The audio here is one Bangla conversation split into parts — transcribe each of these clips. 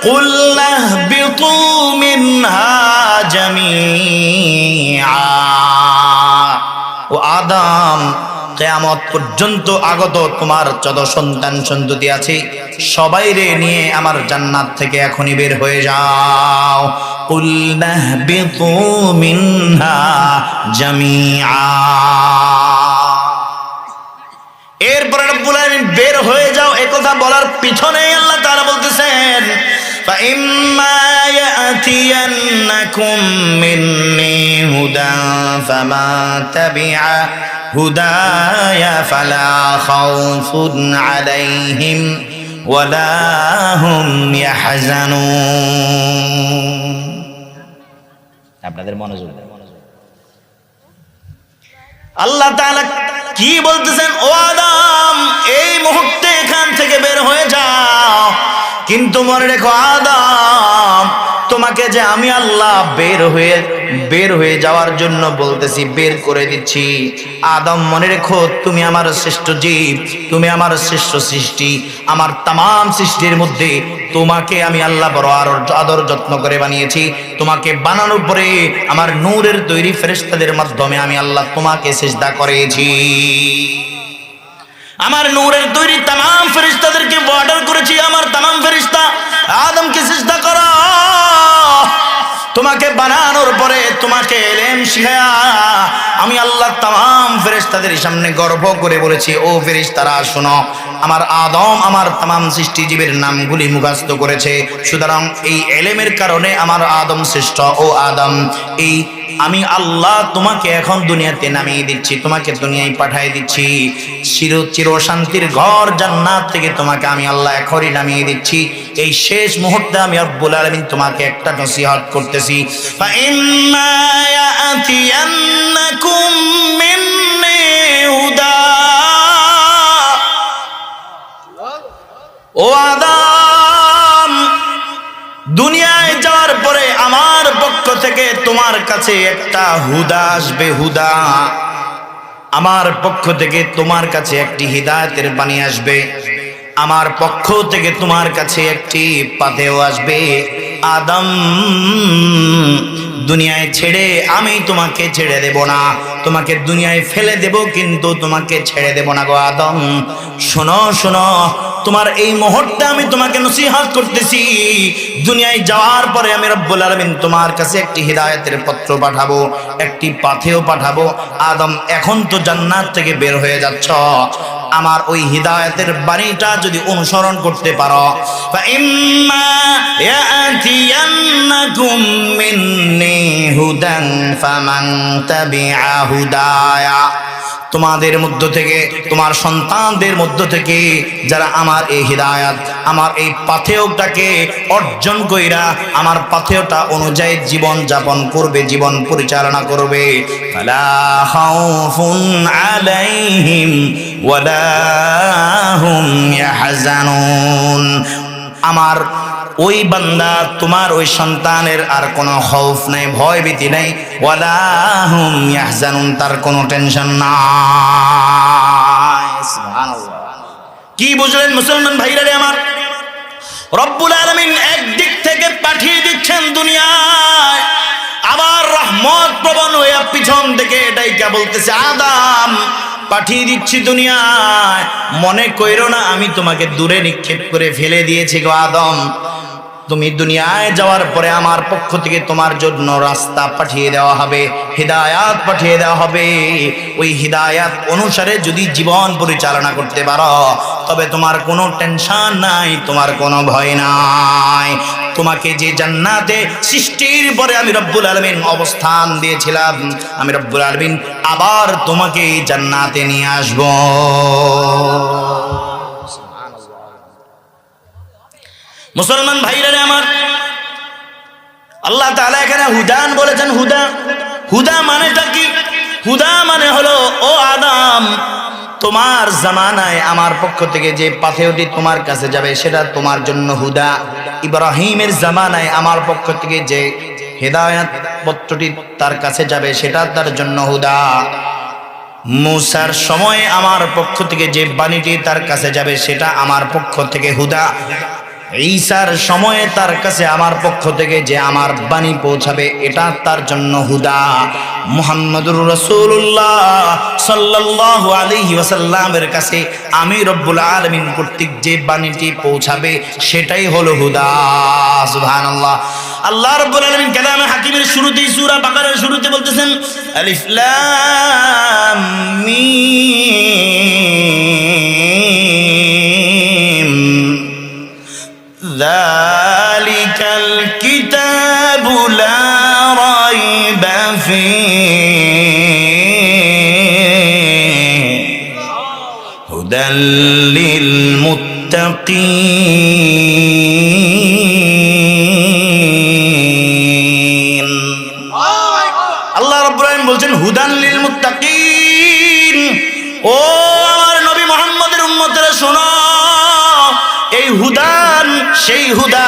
কুল্লা বিতু মিনহা জামিআ। ও আদম, কিয়ামত পর্যন্ত আগত তোমার যত সন্তান সন্ততি আছে সবাইরে নিয়ে আমার জান্নাত থেকে এখনই বের হয়ে যাও। কুল্লা বিতু মিনহা জামিআ। এরপরে রব্বুল আলামিন বের হয়ে যাও এই কথা বলার পিছনে আল্লাহ তাআলা বলতেছেন فَإِمَّا يَأْتِيَنَّكُم مِّنِّي هُدًى فَمَن تَبِعَ هُدَايَ فَلَا خَوْفٌ عَلَيْهِمْ وَلَا هُمْ يَحْزَنُونَ। আপনাদের মনোযোগ, আল্লাহ তাআলা কি বলতেছেন? ও আদম, এই মুহূর্তে এখান থেকে বের হয়ে যাও। কিন্তু মনে রেখো আদম, তোমাকে যে আমি আল্লাহ বের হয়ে যাওয়ার জন্য বলতেছি, বের করে দিচ্ছি। আদম মনে রেখো, তুমি আমার শ্রেষ্ঠ জীব, তুমি আমার শ্রেষ্ঠ সৃষ্টি। আমার তামাম সৃষ্টির মধ্যে তোমাকে আমি আল্লাহ বড় আদর যত্ন করে বানিয়েছি। তোমাকে বানানোর পরে আমার নূরের তৈরি ফেরেশতাদের মাধ্যমে আমি আল্লাহ তোমাকে সিজদা করেছি। আমার নূরের তৈরি তামাম ফেরেশতাদেরকে অর্ডার করেছি, আমার তামাম ফেরেশতা আদমকে সিজদা করো। তোমাকে বানানোর পরে তোমাকে ইলম শিখায়া আমি আল্লাহ তামাম ফেরেশতাদের সামনে গর্ব করে বলেছি, ও ফেরেশতারা শোনো, আমার আদম আমার তামাম সৃষ্টিজীবের নামগুলি মুখস্থ করেছে। সুতরাং এই ইলমের কারণে আমার আদম শ্রেষ্ঠ। ও আদম, এই আমি আল্লাহ তোমাকে এখন দুনিয়াতে নামিয়ে দিচ্ছি, তোমাকে দুনিয়ায় পাঠিয়ে দিচ্ছি। চির শান্তির ঘর জান্নাত থেকে তোমাকে আমি আল্লাহ এখনই নামিয়ে দিচ্ছি। এই শেষ মুহূর্তে আমি রব্বুল আলামিন তোমাকে একটা নসিহত করতেছি। ফাইম্মা ইয়াতিয়ান্নাকুম মিন্নি হুদা। ও আদম, দুনিয়ায় যাওয়ার পরে আমার পক্ষ থেকে তোমার কাছে একটা হুদা আসবে। হুদা, আমার পক্ষ থেকে তোমার কাছে একটি হিদায়াতের বাণী আসবে। আমার পক্ষ থেকে তোমার কাছে একটি পাথেয় আসবে। আদম, দুনিয়ায় ছেড়ে আমি তোমাকে ছেড়ে দেব না, তোমাকে দুনিয়ায় ফেলে দেব, কিন্তু তোমাকে ছেড়ে দেব না গো আদম। শোনো শোনো, তোমার এই মুহূর্তে আমি তোমাকে নসিহত করতেছি। দুনিয়ায় যাওয়ার পরে আমি রব্বুল আলামিন তোমার কাছে একটি হিদায়াতের পত্র পাঠাবো, একটি পাথেয় পাঠাবো। আদম, এখন তো জান্নাত থেকে বের হয়ে যাচ্ছ, আমার ওই হিদায়াতের বাণীটা যদি অনুসরণ করতে পারো, ফাইম্মা ইয়াতিয়ান্নাকুম মিন্নি হুদান ফামান তাবিআ হুদায়া। তোমাদের মধ্য থেকে, তোমার সন্তানদের মধ্য থেকে যারা আমার এই হিদায়াত, আমার এই পাথেয়টাকে অর্জন কইরা আমার পাথেয়টা অনুযায়ী জীবন যাপন করবে, জীবন পরিচালনা করবে, ফালা খাউফুন আলাইহিম ওয়ালা হুম ইয়াহজানুন। আমার ওই বান্দা, তোমার ওই সন্তানের আর কোনো খৌফ নাই, ভয় ভীতি নাই। ওয়ালা হুম ইয়াহজানুন, তার কোনো টেনশন নাই। সুবহানাল্লাহ। কি বুঝলেন মুসলমান ভাইরা রে আমার? রব্বুল আলামিন একদিক থেকে পাঠিয়ে দিচ্ছেন দুনিয়ায়, আবার রহমত প্রবণ হয়ে পিছন থেকে ডাইকা বলতেছে, আদম পাঠিয়ে দিচ্ছি দুনিয়ায়, মনে কইরো না আমি তোমাকে দূরে নিক্ষেপ করে ফেলে দিয়েছি গো আদম। তুমি দুনিয়ায় যাওয়ার পরে আমার পক্ষ থেকে তোমার জন্য রাস্তা পাঠিয়ে দেওয়া হবে, হিদায়াত পাঠিয়ে দেওয়া হবে। ওই হিদায়াত অনুসারে যদি জীবন পরিচালনা করতে পারো, তবে তোমার কোনো টেনশন নাই, তোমার কোনো ভয় নাই। তোমাকে যে জান্নাতে সৃষ্টির পরে আমি রব্বুল আলামিন অবস্থান দিয়েছিলাম, আমি রব্বুল আলামিন আবার তোমাকে জান্নাতে নিয়ে আসবো। মুসলমান ভাইরা রে আমার, আল্লাহ তাআলা এখানে হুদান বলেছেন। হুদা, হুদা মানেটা কি? হুদা মানে হলো, ও আদম, তোমার জামানায় আমার পক্ষ থেকে যে পাথেয়টি তোমার কাছে যাবে সেটা তোমার জন্য হুদা। ইব্রাহিমের জামানায় আমার পক্ষ থেকে যে হিদায়াত পত্রটি তার কাছে যাবে সেটা তার জন্য হুদা। মুসার সময়ে আমার পক্ষ থেকে যে বাণীটি তার কাছে যাবে সেটা আমার পক্ষ থেকে হুদা। ঈসার সময়ে তার কাছে আমার পক্ষ থেকে যে আমার বাণী পৌঁছাবে এটা তার জন্য হুদা। মুহাম্মদুর রাসূলুল্লাহ সাল্লাল্লাহু আলাইহি ওয়াসাল্লামের কাছে আমি রব্বুল আলামিন কর্তৃক যে বাণীটি পৌঁছাবে সেটাই হলো হুদা। সুবহানাল্লাহ। আল্লাহ রাব্বুল আলামিন কালামে হাকিমের শুরুতেই সূরা বাকারার শুরুতে বলতেছেন আলিফ লাম মিম যালিকাল কিতাবু লা রাইবা ফীহি হুদাল লিল মুত্তাকিন। আল্লাহ রাব্বুল আলামিন বলছেন হুদান লিল মুত্তাকিন। ও আমার নবী মুহাম্মদের উম্মতেরা শোনো, এই হুদান সেই হুদা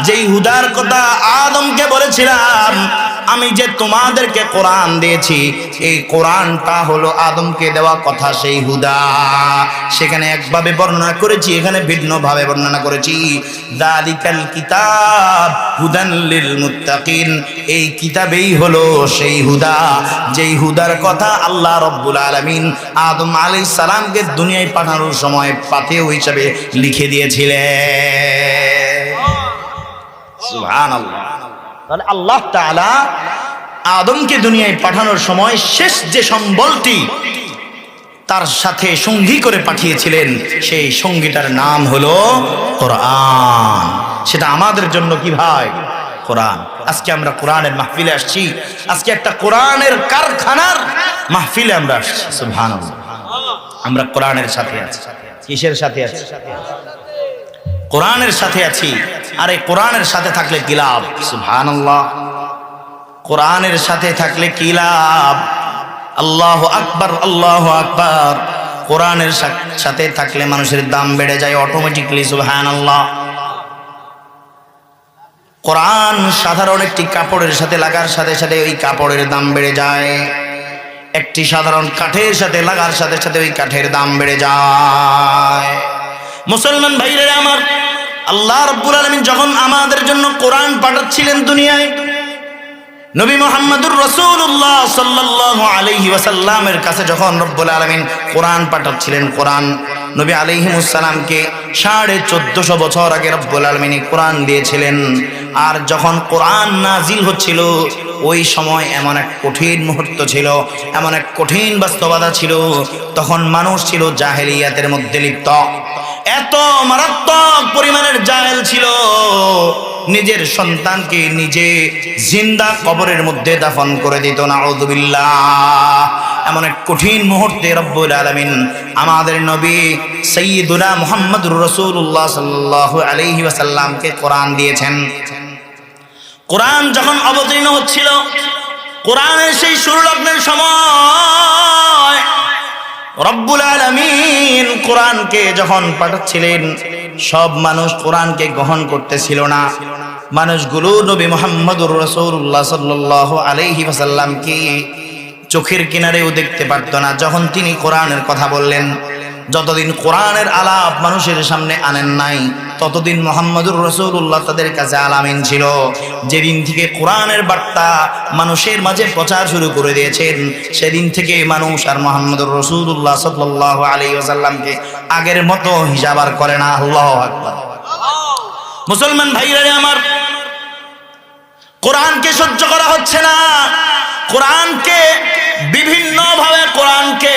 যেই হুদার কথা আদমকে বলেছিলাম আমি যে তোমাদেরকে কোরআন দিয়েছি, এই কোরআনটা হলো আদমকে দেওয়া কথা সেই হুদা। সেখানে একভাবে বর্ণনা করেছি, এখানে ভিন্নভাবে বর্ণনা করেছি। যালিকাল কিতাব হুদান লিল মুত্তাকিন। এই কিতাবেই হলো সেই হুদা, যেই হুদার কথা আল্লাহ রাব্বুল আলামিন আদম আলাইহিস সালামকে দুনিয়ায় পাঠানোর সময় পাথেয় হিসেবে লিখে দিয়েছিলেন। সুবহানাল্লাহ। তাহলে আল্লাহ তাআলা আদমকে দুনিয়ায় পাঠানোর সময় শেষ যে সম্বলটি তার সাথে সঙ্গী করে পাঠিয়েছিলেন সেই সঙ্গীটার নাম হলো কোরআন। সেটা আমাদের জন্য কি ভাই? কোরআন। আজকে আমরা কোরআনের মাহফিলে আসছি, আজকে একটা কোরআনের কারখানার মাহফিলে আমরা আসছি। সুবহানাল্লাহ। আমরা কোরআনের সাথে আছি। কিসের সাথে আছি? কোরআনের সাথে আছি। আর এই কোরআনের সাথে থাকলে কি লাভ? সুবহানাল্লাহ। কোরআনের সাথে থাকলে কি লাভ? আল্লাহু আকবার, আল্লাহু আকবার। কোরআনের সাথে থাকলে মানুষের দাম বেড়ে যায় অটোমেটিকলি। সুবহানাল্লাহ। কোরআন সাধারণ একটি কাপড়ের সাথে লাগার সাথে সাথে ওই কাপড়ের দাম বেড়ে যায়। একটি সাধারণ কাঠের সাথে লাগার সাথে সাথে ওই কাঠের দাম বেড়ে যায়। মুসলমান ভাইরা আমার, আল্লাহ রাব্বুল আলামিন যখন আমাদের জন্য কোরআন পাঠাচ্ছিলেন দুনিয়ায়, নবী মুহাম্মদুর রাসূলুল্লাহ সাল্লাল্লাহু আলাইহি ওয়াসাল্লামের কাছে যখন রব্বুল আলামিন কোরআন পাঠাচ্ছিলেন, কোরআন নবী আলাইহিমুস সালামকে 1450 বছর আগে রব্বুল আলামিন কোরআন দিয়েছিলেন। আর যখন কোরআন নাজিল হচ্ছিল ওই সময় এমন এক কঠিন মুহূর্ত ছিল, এমন এক কঠিন বাস্তবতা ছিল, তখন মানুষ ছিল জাহেলিয়াতের মধ্যে লিপ্ত। এত মারাত্মক পরিমাণের জাহেল ছিল, নিজের সন্তানকে নিজে জিন্দা কবরের মধ্যে দাফন করে দিত। নাউযুবিল্লাহ। এমন এক কঠিন মুহূর্তে রব্বুল আলামিন আমাদের নবী সাইয়্যিদুনা মুহাম্মদুর রাসূলুল্লাহ সাল্লাল্লাহু আলাইহি ওয়াসাল্লামকে কোরআন দিয়েছেন। কোরআন যখন অবতীর্ণ হচ্ছিল, কোরআনের সেই শুরু লগ্নের সময় রব্বুল আলামিন কোরআনকে যখন পাঠাচ্ছিলেন, সব মানুষ কোরআনকে গ্রহণ করতেছিল না। মানুষগুলো নবী মুহাম্মদুর রাসূলুল্লাহ সাল্লাল্লাহু আলাইহি ওয়াসাল্লামকে চোখের কিনারেও দেখতে পারত না। যখন তিনি কোরআনের কথা বললেন, যতদিন কোরআনের আলাপ মানুষের সামনে আনেন নাই ততদিন মুহাম্মদুর রাসূলুল্লাহ তাদের কাছে আলামিন ছিল। যেদিন থেকে কোরআনের বার্তা মানুষের মাঝে প্রচার শুরু করে দিয়েছেন, সেদিন থেকে মানুষ আর মুহাম্মদুর রাসূলুল্লাহ সাল্লাল্লাহু আলাইহি ওয়াসাল্লামকে আগের মতো হিসাব আর করে না। আল্লাহু আকবার। মুসলমান ভাইরা আমার, কোরআনকে সহ্য করা হচ্ছে না। কোরআনকে বিভিন্নভাবে কোরআনকে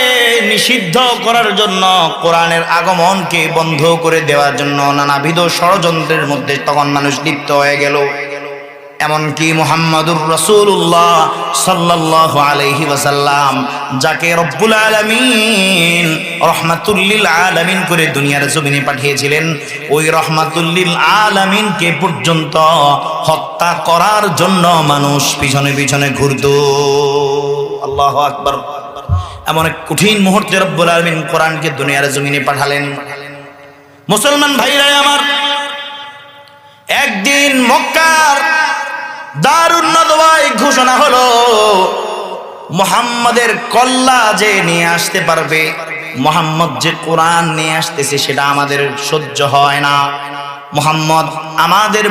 নিষিদ্ধ করার জন্য, কোরআনের আগমনকে বন্ধ করে দেওয়ার জন্য নানাবিধ ষড়যন্ত্রের মধ্যে তখন মানুষ লিপ্ত হয়ে গেল। এমনকি মুহাম্মদুর রাসূলুল্লাহ সাল্লাল্লাহু আলাইহি ওয়াসাল্লাম, যাকে রব্বুল আলামিন রহমাতুল লিল আলামিন করে দুনিয়ার জমিনে পাঠিয়েছিলেন, ওই রহমাতুল লিল আলামিনকে পর্যন্ত হত্যা করার জন্য মানুষ পিছনে পিছনে ঘুরত। আল্লাহু আকবার। এমন এক কঠিন মুহূর্তে রব্বুল আলামিন কোরআনকে দুনিয়ার জমিনে পাঠালেন। মুসলমান ভাইরা আমার, একদিন মক্কার দারুন নদওয়ায় ঘোষণা হলো, মুহাম্মাদের কল্লা যে নিয়ে আসতে পারবে, মুহাম্মদ যে কোরআন নিয়ে আসতেছে সেটা আমাদের সহ্য হয় না। মুহাম্মদ আমাদের